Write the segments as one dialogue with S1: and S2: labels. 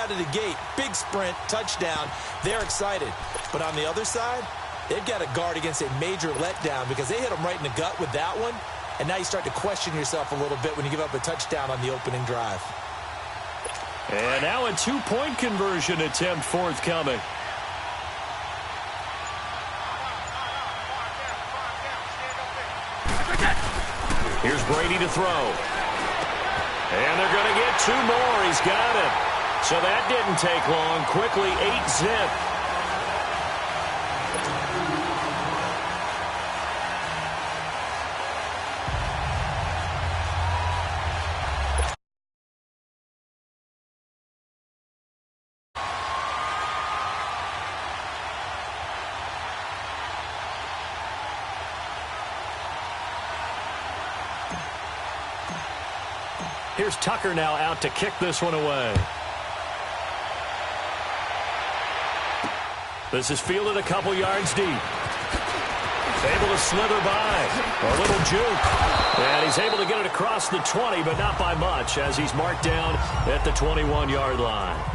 S1: out of the gate. Big sprint, touchdown. They're excited. But on the other side, they've got to guard against a major letdown because they hit them right in the gut with that one. And now you start to question yourself a little bit when you give up a touchdown on the opening drive.
S2: And now a two-point conversion attempt forthcoming. Here's Brady to throw. And they're going to get two more. He's got it. So that didn't take long. Quickly, 8-zip. Here's Tucker now out to kick this one away. This is fielded a couple yards deep. Able to slither by. A little juke. And he's able to get it across the 20, but not by much as he's marked down at the 21-yard line.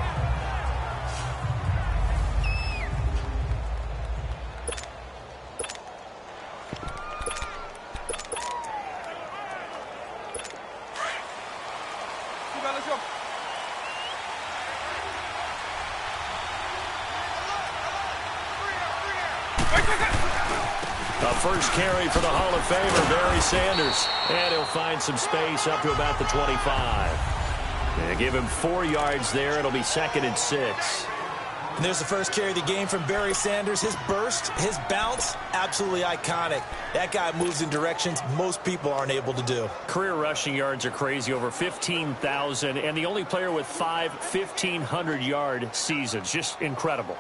S2: First carry for the Hall of Famer, Barry Sanders. And he'll find some space up to about the 25. And give him 4 yards there. It'll be 2nd and 6.
S1: And there's the first carry of the game from Barry Sanders. His burst, his bounce, absolutely iconic. That guy moves in directions most people aren't able to do.
S2: Career rushing yards are crazy, over 15,000. And the only player with 5 1,500-yard seasons. Just incredible.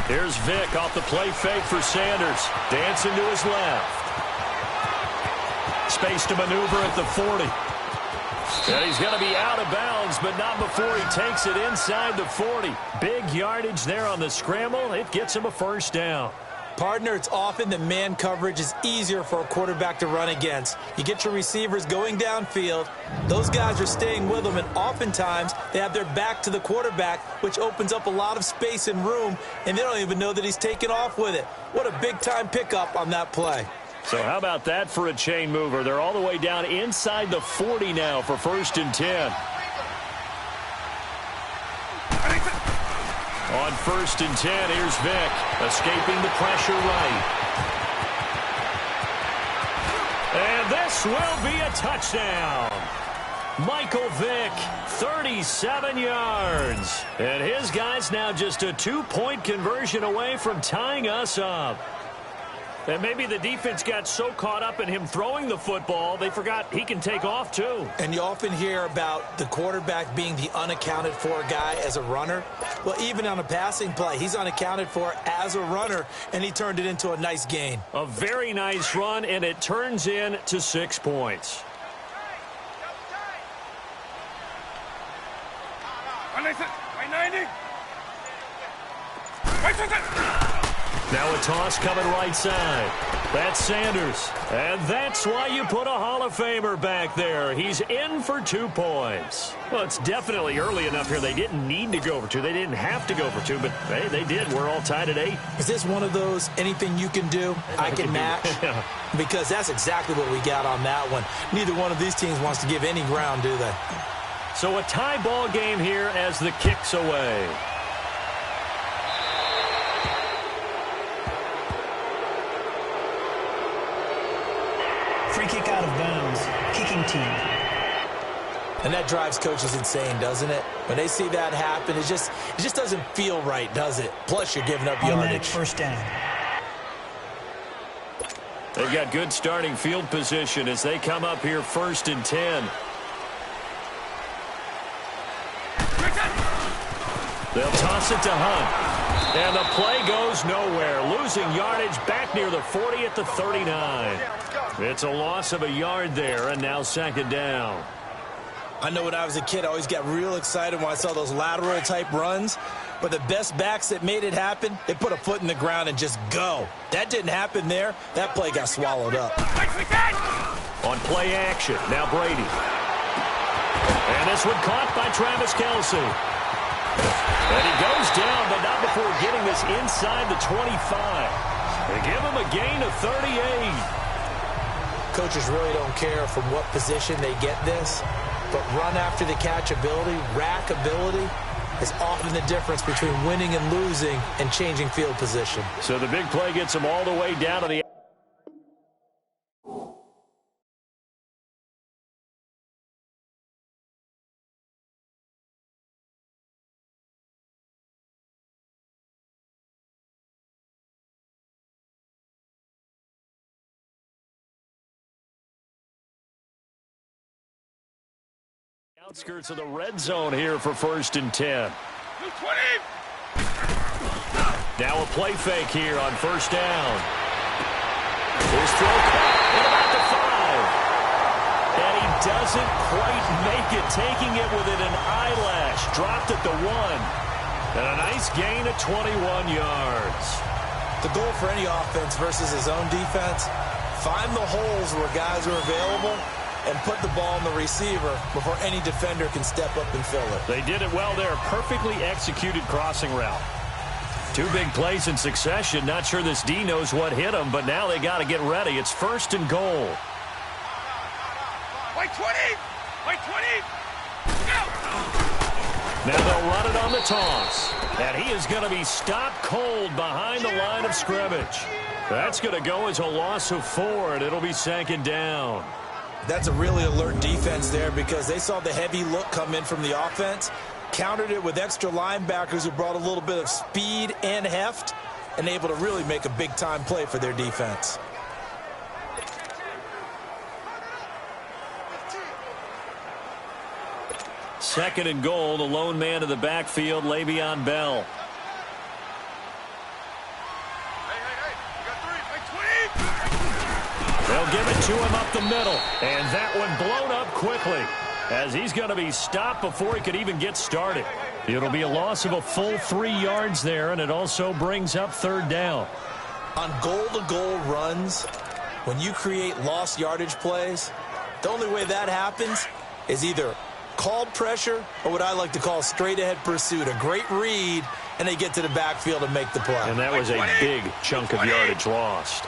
S2: Here's Vick off the play fake for Sanders. Dancing to his left. Space to maneuver at the 40. And he's going to be out of bounds, but not before he takes it inside the 40. Big yardage there on the scramble. It gets him a first down.
S1: Partner, it's often that man coverage is easier for a quarterback to run against. You get your receivers going downfield. Those guys are staying with them, and oftentimes they have their back to the quarterback, which opens up a lot of space and room, and they don't even know that he's taken off with it. What a big-time pickup on that play.
S2: So how about that for a chain mover? They're all the way down inside the 40 now for 1st and 10. On 1st and 10, here's Vick, escaping the pressure right. And this will be a touchdown. Michael Vick, 37 yards. And his guys now just a 2-point conversion away from tying us up. And maybe the defense got so caught up in him throwing the football, they forgot he can take off too.
S1: And you often hear about the quarterback being the unaccounted for guy as a runner. Well, even on a passing play, he's unaccounted for as a runner, and he turned it into a nice gain.
S2: A very nice run, and it turns in to 6 points. Now a toss coming right side. That's Sanders. And that's why you put a Hall of Famer back there. He's in for 2 points. Well, it's definitely early enough here. They didn't need to go for 2. They didn't have to go for 2, but hey, they did. We're all tied at 8.
S1: Is this one of those anything you can do, I can match? Because that's exactly what we got on that one. Neither one of these teams wants to give any ground, do they?
S2: So a tie ball game here as the kick's away.
S3: Free kick out of bounds. Kicking team.
S1: And that drives coaches insane, doesn't it? When they see that happen, it just doesn't feel right, does it? Plus, you're giving up yardage.
S3: First down.
S2: They've got good starting field position as they come up here 1st and 10. They'll toss it to Hunt. And the play goes nowhere. Losing yardage back near the 40 at the 39. It's a loss of a yard there, and now 2nd down.
S1: I know when I was a kid, I always got real excited when I saw those lateral-type runs. But the best backs that made it happen, they put a foot in the ground and just go. That didn't happen there. That play got swallowed up.
S2: On play action, now Brady. And this one caught by Travis Kelce. And he goes down, but not before getting this inside the 25. They give him a gain of 38.
S1: Coaches really don't care from what position they get this. But run after the catch ability, rack ability, is often the difference between winning and losing and changing field position.
S2: So the big play gets them all the way down to the outskirts of the red zone here for 1st and 10. Now a play fake here on 1st down. His throw at about the 5. And he doesn't quite make it, taking it within an eyelash. Dropped at the 1. And a nice gain of 21 yards.
S1: The goal for any offense versus his own defense, find the holes where guys are available and put the ball in the receiver before any defender can step up and fill it.
S2: They did it well there. Perfectly executed crossing route. 2 big plays in succession. Not sure this D knows what hit him, but now they got to get ready. It's 1st and goal.
S4: White 20! White 20! Go!
S2: Now they'll run it on the toss. And he is going to be stopped cold behind the line of scrimmage. That's going to go as a loss of 4, and it'll be 2nd down.
S1: That's a really alert defense there because they saw the heavy look come in from the offense, countered it with extra linebackers who brought a little bit of speed and heft, and able to really make a big-time play for their defense.
S2: Second and goal, the lone man in the backfield, Le'Veon Bell. They'll give it to him up the middle. And that one blown up quickly as he's going to be stopped before he could even get started. It'll be a loss of a full 3 yards there, and it also brings up 3rd down.
S1: On goal-to-goal runs, when you create lost yardage plays, the only way that happens is either called pressure or what I like to call straight-ahead pursuit. A great read, and they get to the backfield and make the play.
S2: And that was a big chunk of yardage lost.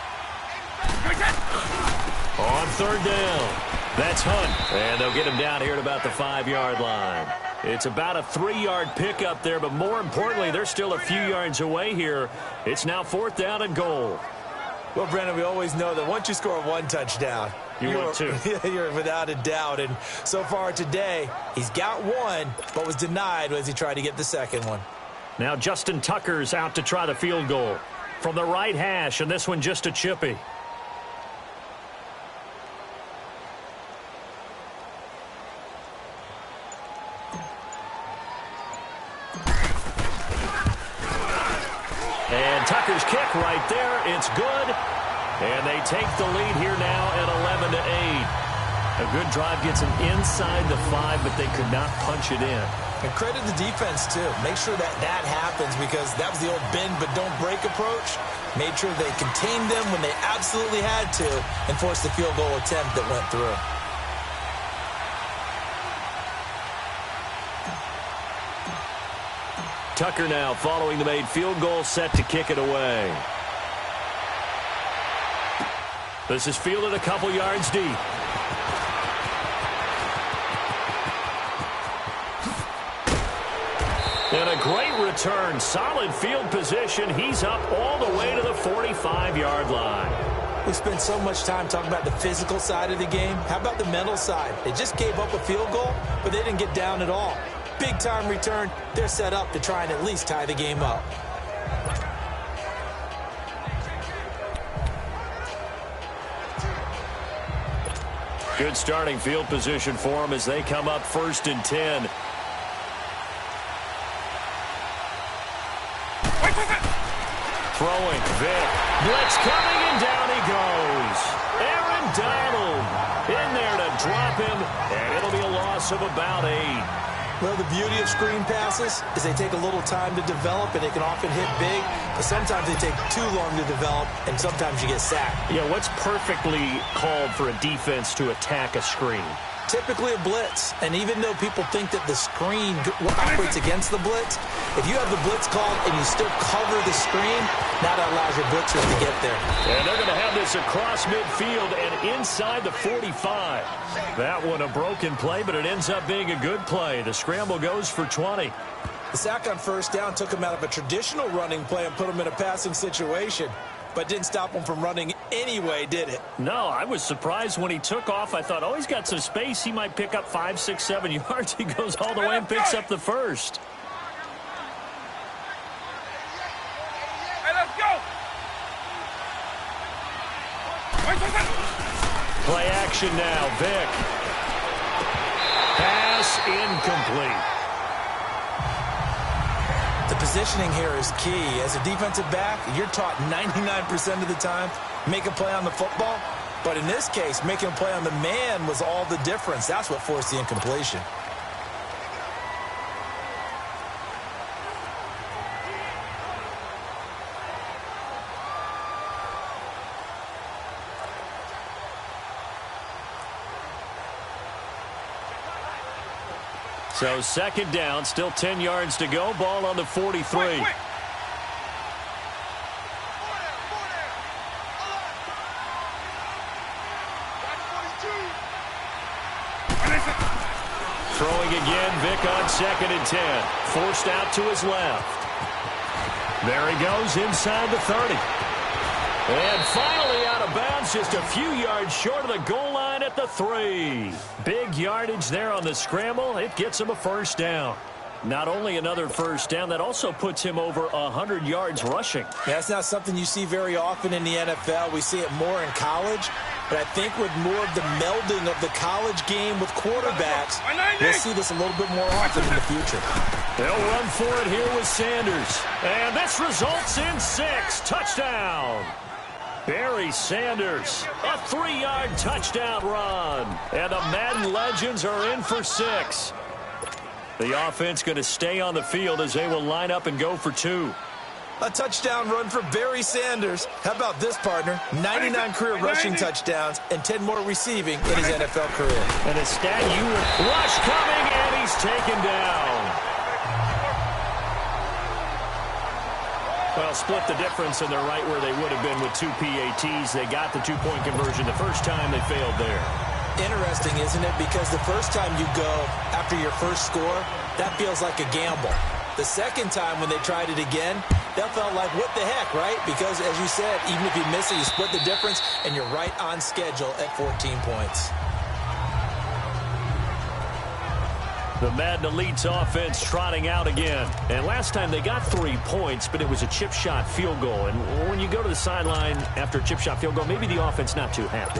S2: On 3rd down, that's Hunt. And they'll get him down here at about the 5-yard line. It's about a 3-yard pickup there, but more importantly, they're still a few yards away here. It's now 4th down and goal.
S1: Well, Brandon, we always know that once you score 1 touchdown,
S2: you're 2.
S1: You're without a doubt. And so far today, he's got 1, but was denied as he tried to get the 2nd one.
S2: Now Justin Tucker's out to try the field goal from the right hash, and this one just a chippy. And Tucker's kick right there. It's good. And they take the lead here now at 11-8. A good drive gets them inside the 5, but they could not punch it in.
S1: And credit the defense, too. Make sure that happens because that was the old bend but don't break approach. Made sure they contained them when they absolutely had to and forced the field goal attempt that went through.
S2: Tucker now following the made field goal, set to kick it away. This is fielded a couple yards deep. And a great return. Solid field position. He's up all the way to the 45-yard line.
S1: We spend so much time talking about the physical side of the game. How about the mental side? They just gave up a field goal, but they didn't get down at all. Big time return. They're set up to try and at least tie the game up.
S2: Good starting field position for them as they come up 1st and 10. Throwing, Vic. Blitz coming, and down he goes. Aaron Donald in there to drop him, and it'll be a loss of about 8.
S1: Well, the beauty of screen passes is they take a little time to develop, and they can often hit big, but sometimes they take too long to develop, and sometimes you get sacked.
S2: Yeah, what's perfectly called for a defense to attack a screen?
S1: Typically a blitz, and even though people think that the screen operates against the blitz, if you have the blitz called and you still cover the screen, now that allows your blitzers to get there.
S2: And they're going to have this across midfield and inside the 45. That one a broken play, but it ends up being a good play. The scramble goes for 20.
S1: The sack on 1st down took him out of a traditional running play and put him in a passing situation, but didn't stop him from running anyway, did it?
S2: No, I was surprised when he took off. I thought, oh, he's got some space. He might pick up 5, 6, 7 yards. He goes all the way and picks up the 1st.
S4: Hey, let's go.
S2: Play action now. Vic. Pass incomplete.
S1: The positioning here is key. As a defensive back, you're taught 99% of the time, make a play on the football. But in this case, making a play on the man was all the difference. That's what forced the incompletion.
S2: So 2nd down, still 10 yards to go. Ball on the 43. Throwing again, Vic on 2nd and 10. Forced out to his left. There he goes inside the 30. And finally out of bounds, just a few yards short of the goal line at the 3. Big yardage there on the scramble. It gets him a 1st down. Not only another 1st down, that also puts him over 100 yards rushing.
S1: That's not something you see very often in the NFL. We see it more in college. But I think with more of the melding of the college game with quarterbacks, we'll see this a little bit more often in the future.
S2: They'll run for it here with Sanders. And this results in 6. Touchdown. Barry Sanders, a 3-yard touchdown run. And the Madden legends are in for 6. The offense going to stay on the field as they will line up and go for 2.
S1: A touchdown run for Barry Sanders. How about this, partner? 99 career rushing touchdowns and 10 more receiving in his NFL career.
S2: And a stat you would rush coming, and he's taken down. Well, split the difference, and they're right where they would have been with 2 PATs. They got the 2-point conversion the first time. They failed there.
S1: Interesting, isn't it? Because the first time you go after your first score, that feels like a gamble. The second time when they tried it again, that felt like, what the heck, right? Because, as you said, even if you miss it, you split the difference, and you're right on schedule at 14 points.
S2: The Madden Elite's offense trotting out again. And last time they got 3 points, but it was a chip shot field goal. And when you go to the sideline after a chip shot field goal, maybe the offense not too happy.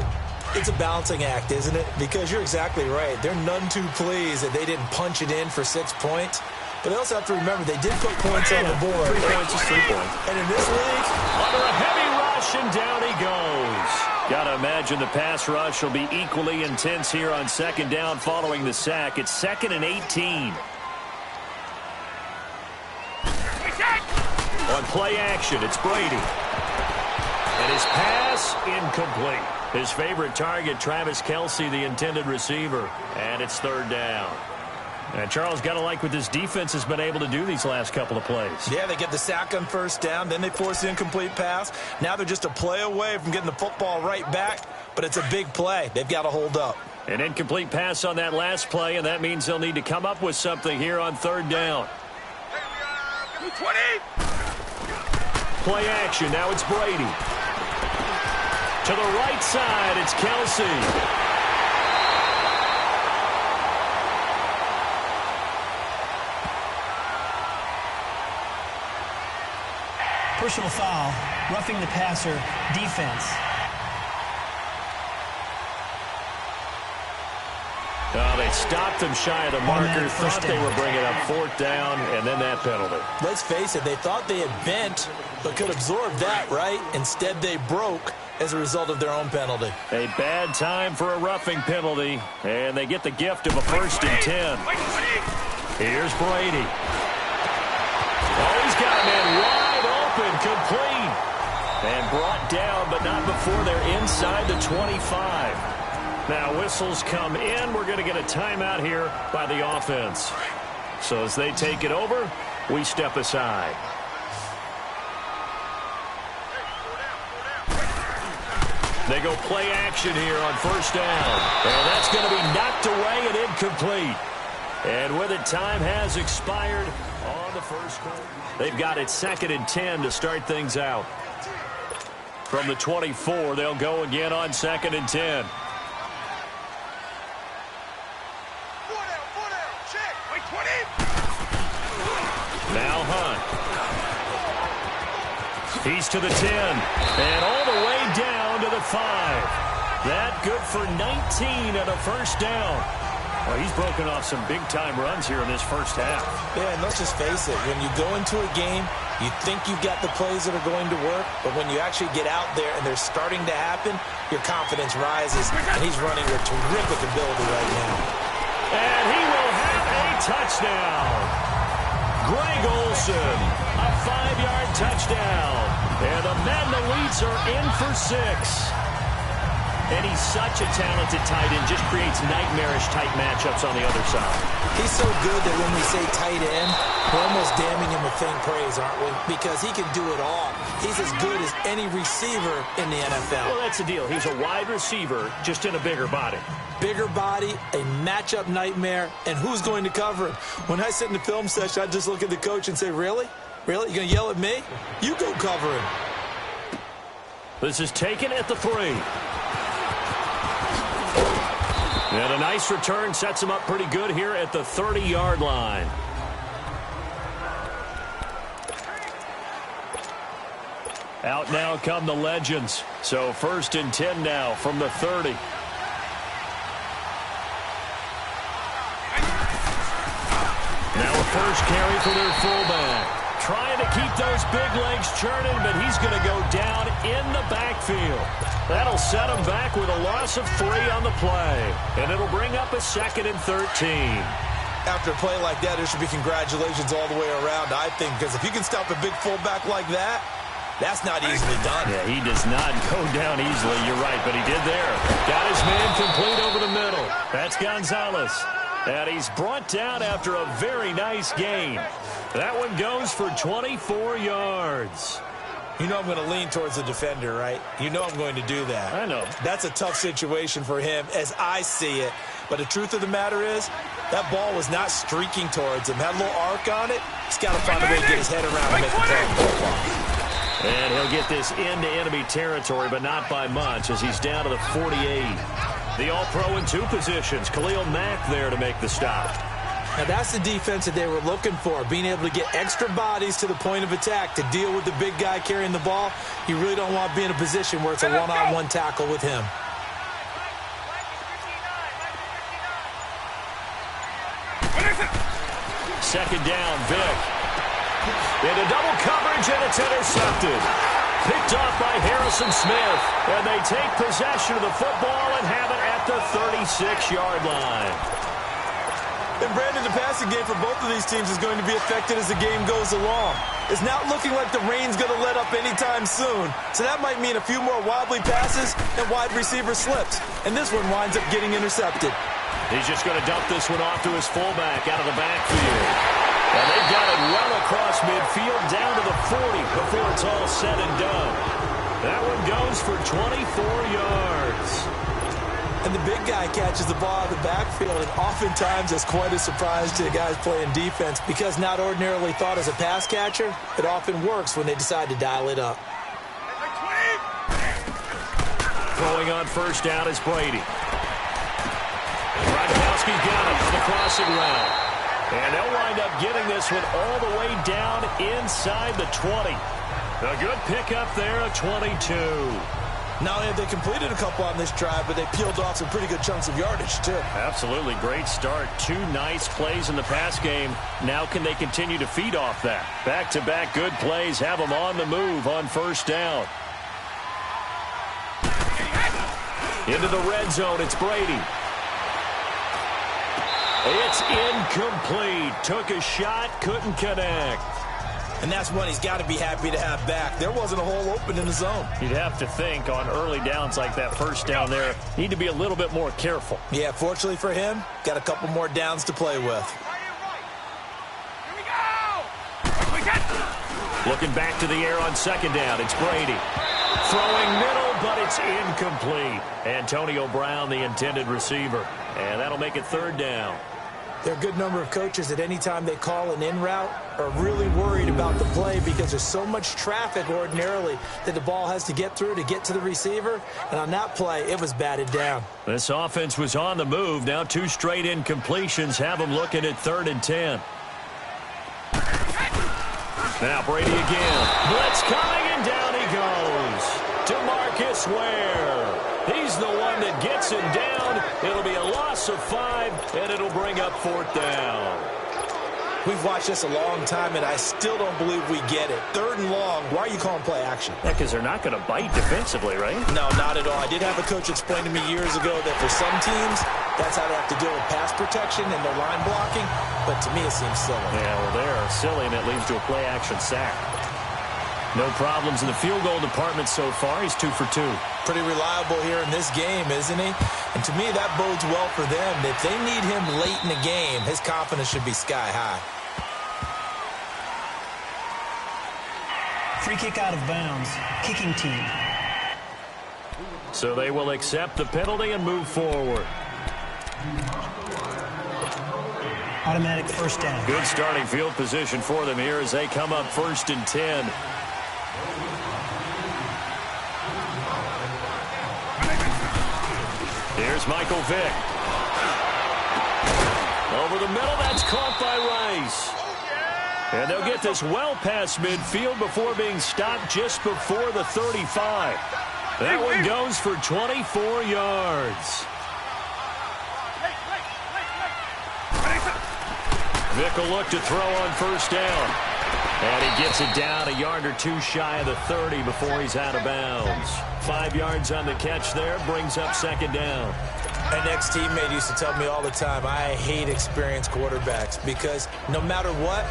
S1: It's a balancing act, isn't it? Because you're exactly right. They're none too pleased that they didn't punch it in for 6 points. But they also have to remember they did put points on the board.
S2: 3 points is 3 points.
S1: And in this league,
S2: under a heavy rush, and down he goes. Got to imagine the pass rush will be equally intense here on 2nd down following the sack. It's 2nd and 18. On play action, it's Brady. And his pass incomplete. His favorite target, Travis Kelce, the intended receiver. And it's 3rd down. And Charles, got to like what this defense has been able to do these last couple of plays.
S1: Yeah, they get the sack on 1st down, then they force the incomplete pass. Now they're just a play away from getting the football right back, but it's a big play. They've got to hold up.
S2: An incomplete pass on that last play, and that means they'll need to come up with something here on 3rd down.
S4: 20.
S2: Play action, now it's Brady. To the right side, it's Kelsey.
S3: Personal foul, roughing the passer, defense.
S2: They stopped him shy of the marker, thought they were bringing up 4th down, and then that penalty.
S1: Let's face it, they thought they had bent, but could absorb that, right? Instead, they broke as a result of their own penalty.
S2: A bad time for a roughing penalty, and they get the gift of a 1st and 10. Here's Brady. Oh, he's got a man wide open, complete. And brought down, but not before they're inside the 25. Now, whistles come in. We're going to get a timeout here by the offense. So as they take it over, we step aside. They go play action here on 1st down. And that's going to be knocked away and incomplete. And with it, time has expired on the first quarter. They've got it 2nd and 10 to start things out. From the 24, they'll go again on 2nd and 10. Now Hunt. He's to the 10. And all the way down to the 5. That good for 19 and a 1st down. Well, he's broken off some big-time runs here in this first half.
S1: Yeah, and let's just face it. When you go into a game, you think you've got the plays that are going to work, but when you actually get out there and they're starting to happen, your confidence rises, and he's running with terrific ability right now.
S2: And he will have a touchdown. Greg Olsen, a 5-yard touchdown. And the Madden Elites are in for 6. And he's such a talented tight end, just creates nightmarish-type matchups on the other side.
S1: He's so good that when we say tight end, we're almost damning him with faint praise, aren't we? Because he can do it all. He's as good as any receiver in the NFL.
S2: Well, that's the deal. He's a wide receiver, just in a bigger body.
S1: Bigger body, a matchup nightmare, and who's going to cover him? When I sit in the film session, I just look at the coach and say, really? Really? You going to yell at me? You go cover him.
S2: This is taken at the 3. And a nice return sets him up pretty good here at the 30-yard line. Out now come the legends. So 1st and 10 now from the 30. Now a first carry for their fullback. Trying to keep those big legs churning, but he's going to go down in the backfield. That'll set him back with a loss of 3 on the play. And it'll bring up a 2nd and 13.
S1: After a play like that, there should be congratulations all the way around, I think, because if you can stop a big fullback like that, that's not easily done.
S2: Yeah, he does not go down easily, you're right, but he did there. Got his man complete over the middle. That's Gonzalez. And he's brought down after a very nice gain. That one goes for 24 yards.
S1: You know I'm going to lean towards the defender, right? You know I'm going to do that.
S2: I know.
S1: That's a tough situation for him as I see it. But the truth of the matter is, that ball was not streaking towards him. Had a little arc on it. He's got to find a way to get his head around and make the play.
S2: And he'll get this into enemy territory, but not by much as he's down to the 48. The All-Pro in 2 positions. Khalil Mack there to make the stop.
S1: Now that's the defense that they were looking for, being able to get extra bodies to the point of attack to deal with the big guy carrying the ball. You really don't want to be in a position where it's a one-on-one tackle with him.
S2: Second down, Vic. Into double coverage, and it's intercepted. Picked off by Harrison Smith. And they take possession of the football and have it at the 36-yard line.
S1: And Brandon, the passing game for both of these teams is going to be affected as the game goes along. It's not looking like the rain's going to let up anytime soon. So that might mean a few more wobbly passes and wide receiver slips. And this one winds up getting intercepted.
S2: He's just going to dump this one off to his fullback out of the backfield. And they've got it well across midfield down to the 40 before it's all said and done. That one goes for 24 yards.
S1: And the big guy catches the ball out of the backfield, and oftentimes it's quite a surprise to the guys playing defense because not ordinarily thought as a pass catcher, it often works when they decide to dial it up.
S2: Throwing on first down is Brady. Gronkowski's got it on the crossing route. And they'll wind up getting this one all the way down inside the 20. A good pickup there at 22.
S1: Not only have they completed a couple on this drive, but they peeled off some pretty good chunks of yardage, too.
S2: Absolutely. Great start. 2 nice plays in the pass game. Now can they continue to feed off that? Back-to-back good plays have them on the move on first down. Into the red zone, it's Brady. It's incomplete. Took a shot, couldn't connect.
S1: And that's one he's got to be happy to have back. There wasn't a hole open in the zone.
S2: You'd have to think on early downs like that first down there, need to be a little bit more careful.
S1: Yeah, fortunately for him, got a couple more downs to play with.
S4: Here we go!
S2: Looking back to the air on second down, it's Brady. Throwing middle, but it's incomplete. Antonio Brown, the intended receiver. And that'll make it third down.
S1: There are a good number of coaches that any time they call an in route are really worried about the play because there's so much traffic ordinarily that the ball has to get through to get to the receiver. And on that play, it was batted down.
S2: This offense was on the move. Now 2 straight incompletions have them looking at 3rd and 10. Now Brady again. Blitz coming, and down he goes. DeMarcus Ware. He's the one that gets him down. It'll be a loss of 5, and it'll bring up 4th down.
S1: We've watched this a long time, and I still don't believe we get it. 3rd and long, why are you calling play action?
S2: Yeah, because they're not going to bite defensively, right?
S1: No, not at all. I did have a coach explain to me years ago that for some teams, that's how they have to deal with pass protection and their line blocking. But to me, it seems silly.
S2: Yeah, well, they're silly, and it leads to a play action sack. No problems in the field goal department so far. He's 2 for 2.
S1: Pretty reliable here in this game, isn't he? And to me, that bodes well for them. If they need him late in the game, his confidence should be sky high.
S3: Free kick out of bounds. Kicking team.
S2: So they will accept the penalty and move forward.
S3: Automatic first down.
S2: Good starting field position for them here as they come up 1st and 10. Here's Michael Vick. Over the middle, that's caught by Rice. And they'll get this well past midfield before being stopped just before the 35. That one goes for 24 yards. Vick will look to throw on first down. And he gets it down a yard or 2 shy of the 30 before he's out of bounds. 5 yards on the catch there, brings up 2nd down.
S1: An ex-teammate used to tell me all the time, I hate experienced quarterbacks because no matter what,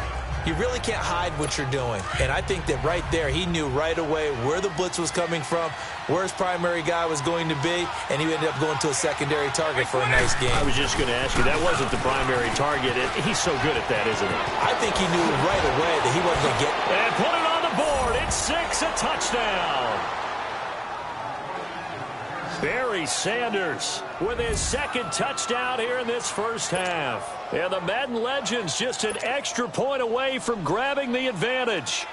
S1: you really can't hide what you're doing. And I think that right there, he knew right away where the blitz was coming from, where his primary guy was going to be, and he ended up going to a secondary target for a nice game.
S2: I was just going to ask you, that wasn't the primary target. He's so good at that, isn't he?
S1: I think he knew right away that he wasn't going to get...
S2: And put it on the board. It's 6, a touchdown. Barry Sanders with his 2nd touchdown here in this first half. And the Madden Legends just an extra point away from grabbing the advantage.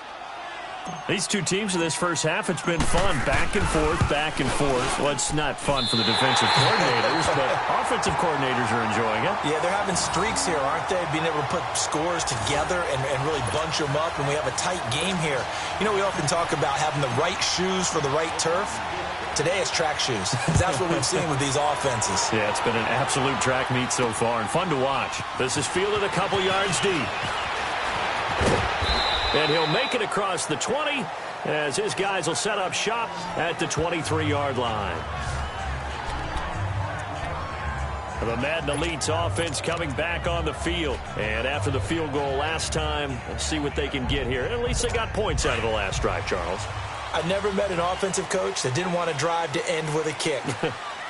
S2: These 2 teams in this first half, it's been fun. Back and forth, back and forth. Well, it's not fun for the defensive coordinators, but offensive coordinators are enjoying it.
S1: Yeah, they're having streaks here, aren't they? Being able to put scores together and really bunch them up, and we have a tight game here. You know, we often talk about having the right shoes for the right turf. Today it's track shoes. That's what we've seen with these offenses.
S2: Yeah, it's been an absolute track meet so far and fun to watch. This is fielded a couple yards deep. And he'll make it across the 20 as his guys will set up shop at the 23-yard line. The Madden Elite's offense coming back on the field. And after the field goal last time, let's see what they can get here. At least they got points out of the last drive, Charles.
S1: I've never met an offensive coach that didn't want to drive to end with a kick.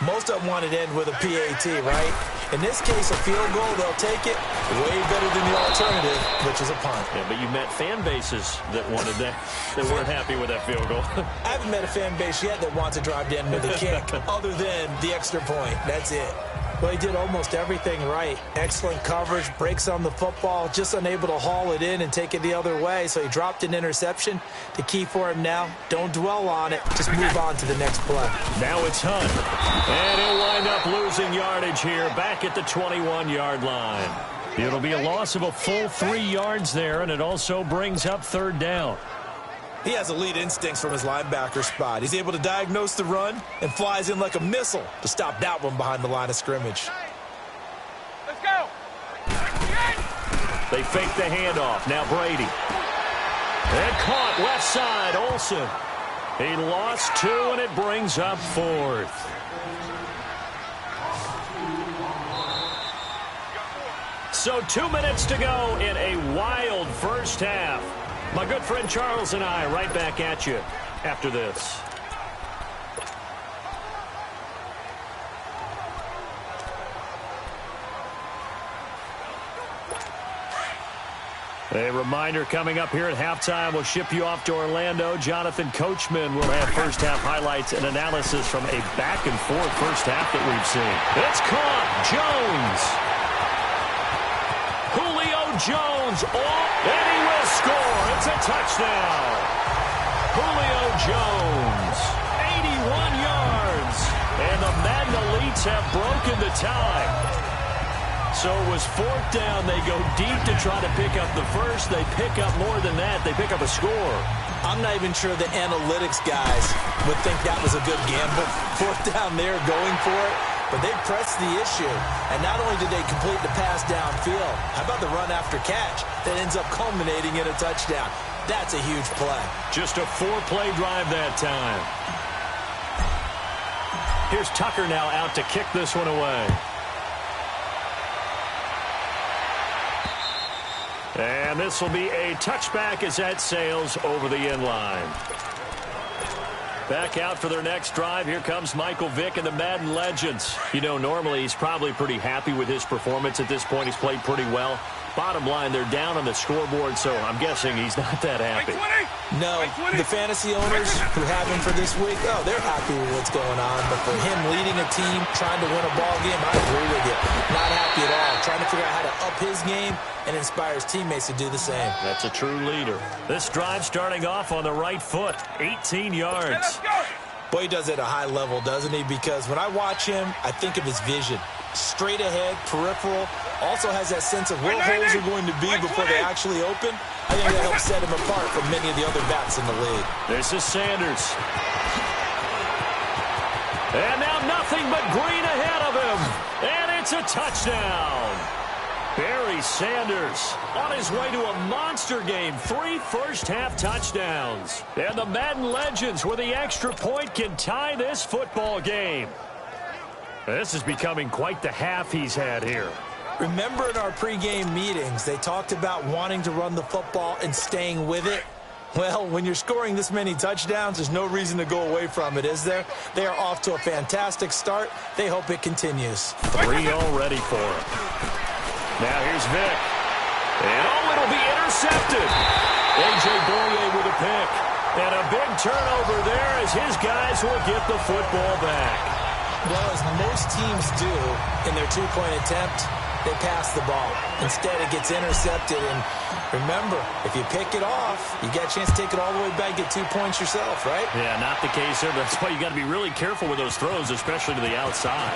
S1: Most of them want to end with a PAT, right? In this case, a field goal, they'll take it way better than the alternative, which is a punt.
S2: Yeah, but you met fan bases that wanted that, that weren't happy with that field goal.
S1: I haven't met a fan base yet that wants to drive to end with a kick, other than the extra point. That's it. Well, he did almost everything right. Excellent coverage, breaks on the football, just unable to haul it in and take it the other way. So he dropped an interception. The key for him now, don't dwell on it. Just move on to the next play.
S2: Now it's Hunt. And he'll wind up losing yardage here back at the 21-yard line. It'll be a loss of a full 3 yards there, and it also brings up third down.
S1: He has elite instincts from his linebacker spot. He's able to diagnose the run and flies in like a missile to stop that one behind the line of scrimmage.
S4: Let's go.
S2: They fake the handoff. Now Brady. And caught left side, Olsen. He lost 2, and it brings up 4th. So 2 minutes to go in a wild first half. My good friend Charles and I right back at you after this. A reminder coming up here at halftime. We'll ship you off to Orlando. Jonathan Coachman will have first half highlights and analysis from a back-and-forth first half that we've seen. It's caught. Jones. Julio Jones. And he will score. It's a touchdown. Julio Jones. 81 yards. And the Madden Elites have broken the tie. So it was 4th down. They go deep to try to pick up the first. They pick up more than that. They pick up a score.
S1: I'm not even sure the analytics guys would think that was a good gamble. 4th down there going for it. But they pressed the issue. And not only did they complete the pass downfield, how about the run after catch that ends up culminating in a touchdown? That's a huge play.
S2: Just a 4-play drive that time. Here's Tucker now out to kick this one away. And this will be a touchback as that sails over the end line. Back out for their next drive. Here comes Michael Vick and the Madden Legends. You know, normally he's probably pretty happy with his performance at this point. He's played pretty well. Bottom line, they're down on the scoreboard, so I'm guessing he's not that happy.
S1: No, the fantasy owners who have him for this week, oh, they're happy with what's going on. But for him leading a team, trying to win a ball game, I agree with you. Not happy at all. Trying to figure out how to up his game and inspire his teammates to do the same.
S2: That's a true leader. This drive starting off on the right foot, 18 yards.
S4: Let's go.
S1: Boy, he does it at a high level, doesn't he? Because when I watch him, I think of his vision. Straight ahead, peripheral, also has that sense of where holes are going to be before they actually open. I think that helps set him apart from many of the other backs in the league.
S2: This is Sanders. And now nothing but green ahead of him. And it's a touchdown. Barry Sanders on his way to a monster game. 3 first-half touchdowns. And the Madden Legends with the extra point can tie this football game. This is becoming quite the half he's had here.
S1: Remember in our pregame meetings, they talked about wanting to run the football and staying with it? Well, when you're scoring this many touchdowns, there's no reason to go away from it, is there? They are off to a fantastic start. They hope it continues.
S2: 3 already for him. Now here's Vick. And it'll be intercepted. A.J. Boye with a pick. And a big turnover there as his guys will get the football back.
S1: Well, as most teams do in their 2-point attempt, they pass the ball. Instead, it gets intercepted. And remember, if you pick it off, you get a chance to take it all the way back, get 2 points yourself, right?
S2: Yeah, not the case there. That's why you got to be really careful with those throws, especially to the outside.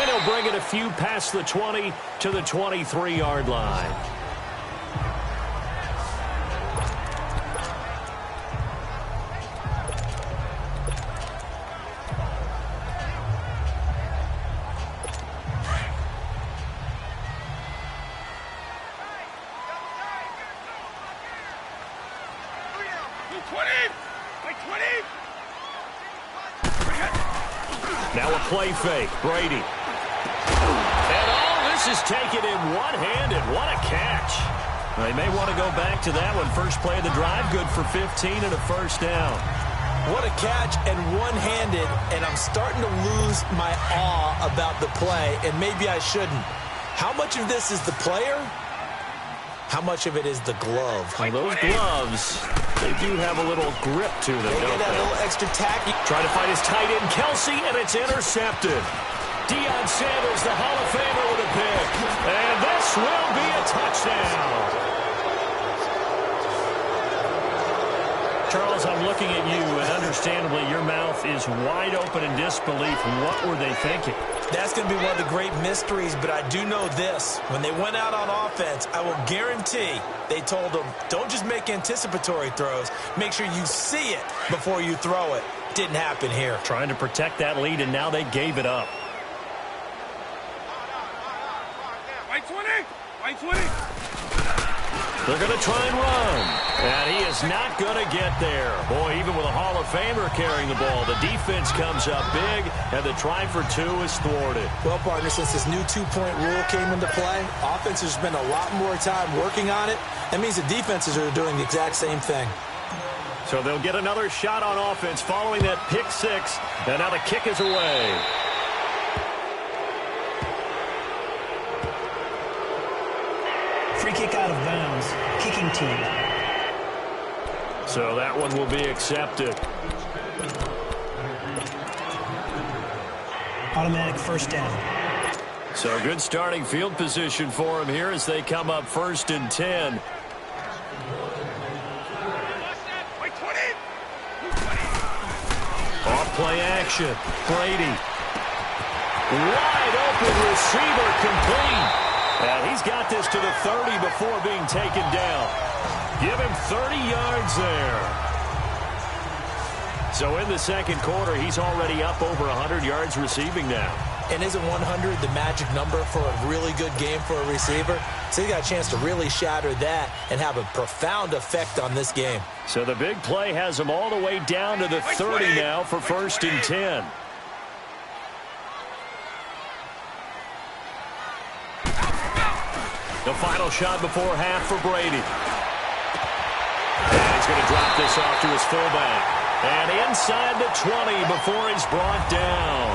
S2: And he'll bring it a few past the 20 to the 23-yard line. Now a play fake. Brady. And this is taken in one-handed. What a catch. They may want to go back to that one. First play of the drive, good for 15 and a first down.
S1: What a catch and one-handed, and I'm starting to lose my awe about the play, and maybe I shouldn't. How much of this is the player How much of it is the glove?
S2: Well, those gloves, they do have a little grip to them,
S1: They
S2: don't
S1: get that
S2: they?
S1: little extra tacky.
S2: Trying to find his tight end, Kelsey, and it's intercepted. Deion Sanders, the Hall of Famer, with a pick. And this will be a touchdown. Charles, I'm looking at you, and understandably, your mouth is wide open in disbelief. What were they thinking?
S1: That's going to be one of the great mysteries, but I do know this. When they went out on offense, I will guarantee they told them, don't just make anticipatory throws. Make sure you see it before you throw it. Didn't happen here.
S2: Trying to protect that lead, and now they gave it up.
S4: White 20! White 20!
S2: They're going to try and run. And he is not going to get there. Boy, even with a Hall of Famer carrying the ball, the defense comes up big, and the try for two is thwarted.
S1: Well, partner, since this new two-point rule came into play, offenses spend a lot more time working on it. That means the defenses are doing the exact same thing.
S2: So they'll get another shot on offense following that pick six, and now the kick is away.
S3: Free kick out of bounds. Kicking team.
S2: So that one will be accepted.
S3: Automatic first down.
S2: So good starting field position for him here as they come up 1st and 10. Off play action. Brady. Wide open receiver complete. And he's got this to the 30 before being taken down. Give him 30 yards there. So in the second quarter, he's already up over 100 yards receiving now.
S1: And isn't 100 the magic number for a really good game for a receiver? So he got a chance to really shatter that and have a profound effect on this game.
S2: So the big play has him all the way down to the 30 now for 1st and 10. The final shot before half for Brady. And he's going to drop this off to his fullback. And inside the 20 before he's brought down.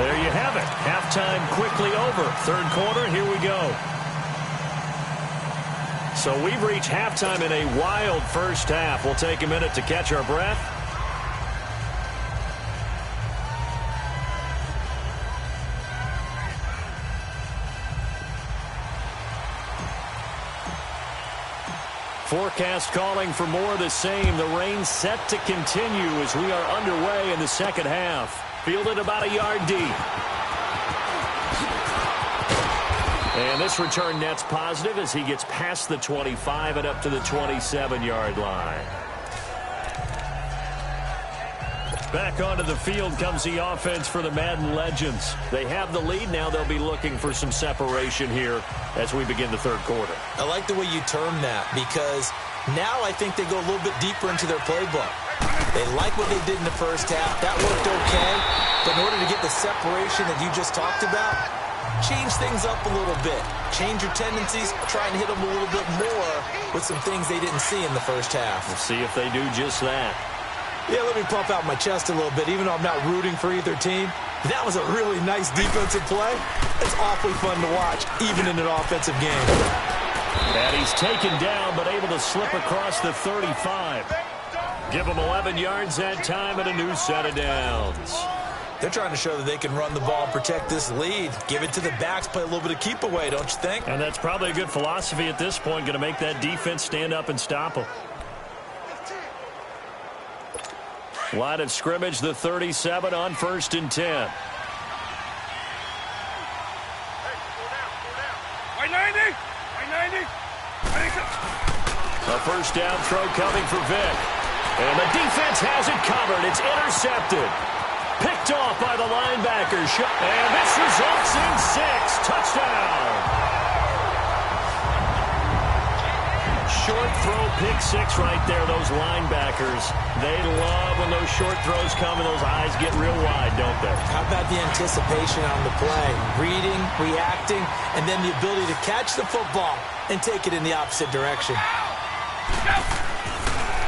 S2: There you have it. Halftime quickly over. Third quarter, here we go. So we've reached halftime in a wild first half. We'll take a minute to catch our breath. Forecast calling for more of the same. The rain set to continue as we are underway in the second half. Fielded about a yard deep. And this return net's positive as he gets past the 25 and up to the 27-yard line. Back onto the field comes the offense for the Madden Legends. They have the lead. Now they'll be looking for some separation here as we begin the third quarter.
S1: I like the way you term that because now I think they go a little bit deeper into their playbook. They like what they did in the first half. That worked okay. But in order to get the separation that you just talked about, change things up a little bit. Change your tendencies. Try and hit them a little bit more with some things they didn't see in the first half.
S2: We'll see if they do just that.
S1: Yeah, let me pump out my chest a little bit, even though I'm not rooting for either team. That was a really nice defensive play. It's awfully fun to watch, even in an offensive game.
S2: And he's taken down, but able to slip across the 35. Give him 11 yards that time and a new set of downs.
S1: They're trying to show that they can run the ball and protect this lead. Give it to the backs, play a little bit of keep away, don't you think?
S2: And that's probably a good philosophy at this point, going to make that defense stand up and stop them. Line of scrimmage, the 37 on 1st and 10.
S4: White 90! White 90!
S2: A first down throw coming for Vic. And the defense has it covered. It's intercepted. Picked off by the linebacker. And this results in 6. Touchdown. Short throw, pick six right there. Those linebackers, they love when those short throws come and those eyes get real wide, don't they?
S1: How about the anticipation on the play? Reading, reacting, and then the ability to catch the football and take it in the opposite direction.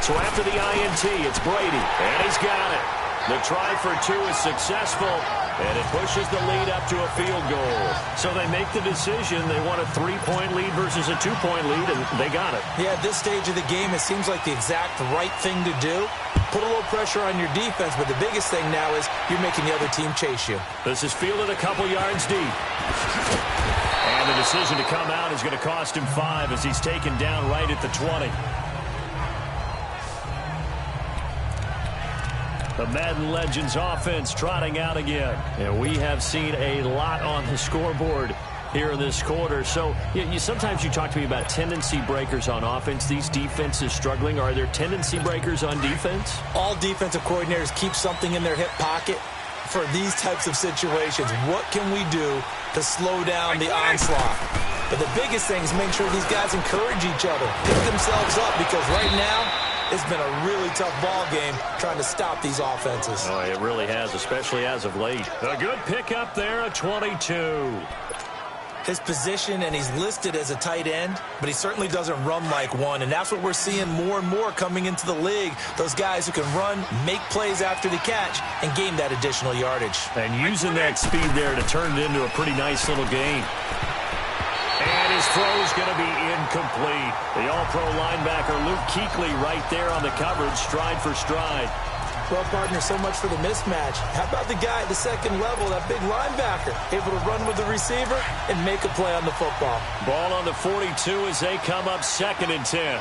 S2: So after the INT, it's Brady, and he's got it. The try for two is successful, And it pushes the lead up to a field goal. So they make the decision. They want a 3-point lead versus a 2-point lead, and they got it.
S1: Yeah, at this stage of the game, it seems like the exact right thing to do. Put a little pressure on your defense, but the biggest thing now is you're making the other team chase you.
S2: This is fielded a couple yards deep. And the decision to come out is going to cost him 5 as he's taken down right at the 20. The Madden Legends offense trotting out again. And we have seen a lot on the scoreboard here in this quarter. So sometimes you talk to me about tendency breakers on offense. These defenses struggling. Are there tendency breakers on defense?
S1: All defensive coordinators keep something in their hip pocket for these types of situations. What can we do to slow down the onslaught? But the biggest thing is make sure these guys encourage each other, pick themselves up, because right now it's been a really tough ball game trying to stop these offenses.
S2: Oh, it really has, especially as of late. A good pickup there at 22.
S1: His position, and he's listed as a tight end, but he certainly doesn't run like one, and that's what we're seeing more and more coming into the league. Those guys who can run, make plays after the catch, and gain that additional yardage.
S2: And using that speed there to turn it into a pretty nice little game. And his throw's going to be incomplete. The all-pro linebacker Luke Kuechly right there on the coverage, stride for stride.
S1: Well, partner, so much for the mismatch. How about the guy at the second level, that big linebacker, able to run with the receiver and make a play on the football?
S2: Ball on the 42 as they come up 2nd and 10.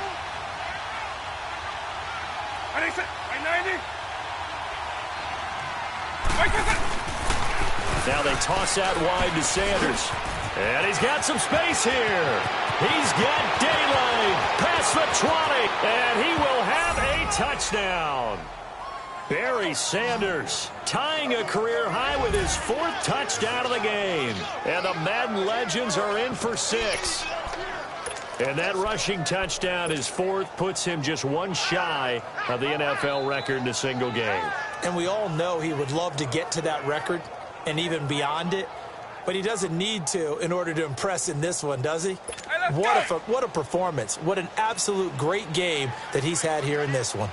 S2: Now they toss out wide to Sanders. And he's got some space here. He's got daylight past the 20, and he will have a touchdown. Barry Sanders tying a career high with his 4th touchdown of the game. And the Madden Legends are in for 6. And that rushing touchdown, his 4th, puts him just one shy of the NFL record in a single game.
S1: And we all know he would love to get to that record and even beyond it. But he doesn't need to in order to impress in this one, does he? What a performance. What an absolute great game that he's had here in this one.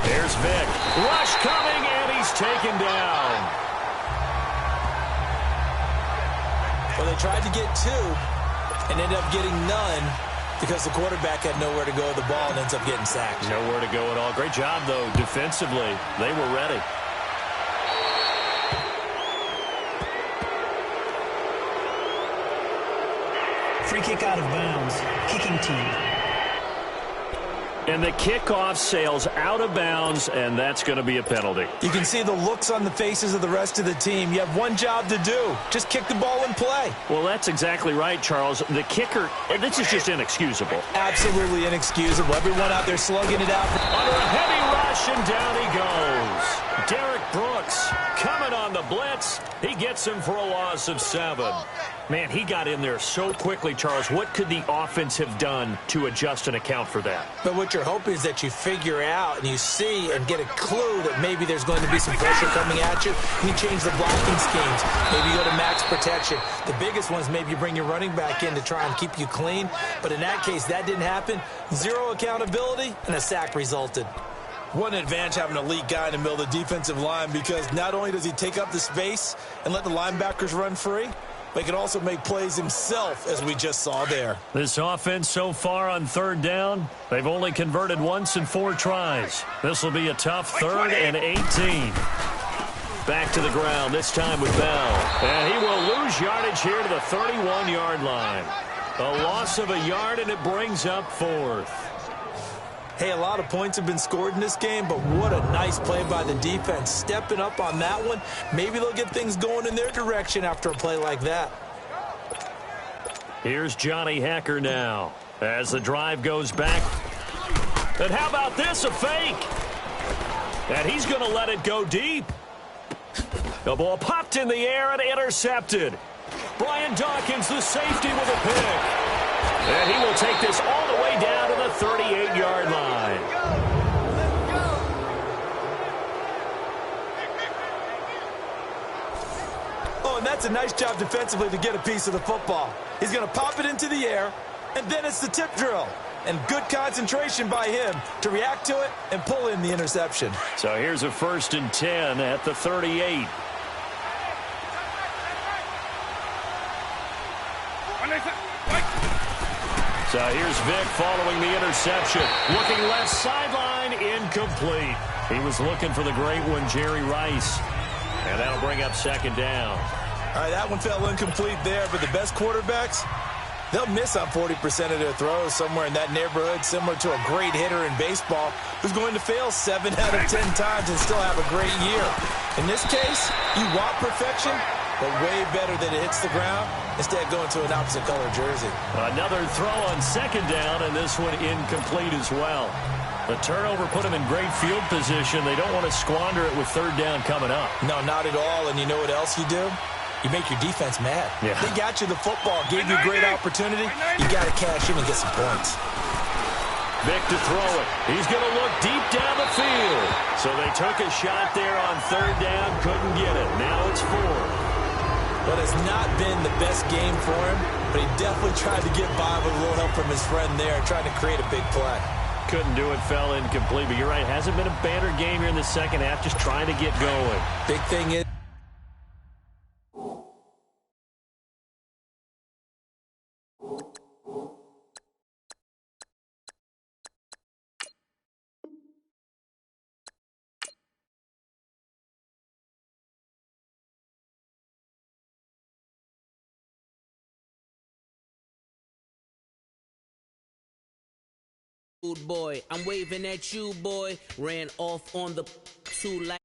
S2: There's Vick. Rush coming, and he's taken down.
S1: Well, they tried to get 2 and ended up getting none because the quarterback had nowhere to go with the ball and ends up getting sacked.
S2: Nowhere to go at all. Great job, though, defensively. They were ready.
S3: Free kick out of bounds. Kicking team.
S2: And the kickoff sails out of bounds, and that's going to be a penalty.
S1: You can see the looks on the faces of the rest of the team. You have one job to do. Just kick the ball and play.
S2: Well, that's exactly right, Charles. The kicker, this is just inexcusable.
S1: Absolutely inexcusable. Everyone out there slugging it out.
S2: Under a heavy rush, and down he goes. Derek Brooks coming on the blitz. He gets him for a loss of 7. Man, he got in there so quickly, Charles. What could the offense have done to adjust and account for that?
S1: But what you're hoping is that you figure out and you see and get a clue that maybe there's going to be some pressure coming at you. You change the blocking schemes. Maybe you go to max protection. The biggest one is maybe you bring your running back in to try and keep you clean. But in that case, that didn't happen. 0 accountability, and a sack resulted. What an advantage having an elite guy in the middle of the defensive line, because not only does he take up the space and let the linebackers run free, but he can also make plays himself, as we just saw there.
S2: This offense so far on 3rd down, they've only converted once in 4 tries. This will be a tough 3rd and 18. Back to the ground, this time with Bell. And he will lose yardage here to the 31-yard line. A loss of a yard, and it brings up 4th.
S1: Hey, a lot of points have been scored in this game, but what a nice play by the defense. Stepping up on that one, maybe they'll get things going in their direction after a play like that.
S2: Here's Johnny Hacker now as the drive goes back. And how about this, a fake? And he's going to let it go deep. The ball popped in the air and intercepted. Brian Dawkins, the safety, with a pick. And he will take this all the way down to the 38-yard line.
S1: Oh, and that's a nice job defensively to get a piece of the football. He's going to pop it into the air, and then it's the tip drill. and good concentration by him to react to it and pull in the interception.
S2: So here's a 1st and 10 at the 38. So here's Vick following the interception. Looking left sideline, incomplete. He was looking for the great one, Jerry Rice. And that'll bring up 2nd down.
S1: All right, that one fell incomplete there, but the best quarterbacks, they'll miss on 40% of their throws, somewhere in that neighborhood, similar to a great hitter in baseball who's going to fail 7 out of 10 times and still have a great year. In this case, you want perfection, but way better that it hits the ground instead of going to an opposite color jersey.
S2: Another throw on 2nd down, and this one incomplete as well. The turnover put them in great field position. They don't want to squander it with 3rd down coming up.
S1: No, not at all. And you know what else you do? You make your defense mad.
S2: Yeah.
S1: They got you the football, gave you a great opportunity. You got to cash in and get some points.
S2: Vick to throw it. He's going to look deep down the field. So they took a shot there on 3rd down, couldn't get it. Now it's 4th.
S1: But it's not been the best game for him, but he definitely tried to get by with a little help from his friend there, trying to create a big play.
S2: Couldn't do it, fell incomplete. But you're right, hasn't been a banner game here in the 2nd half, just trying to get going.
S1: Big thing is,
S5: Boy, I'm waving at you, boy. Ran off on the 2 like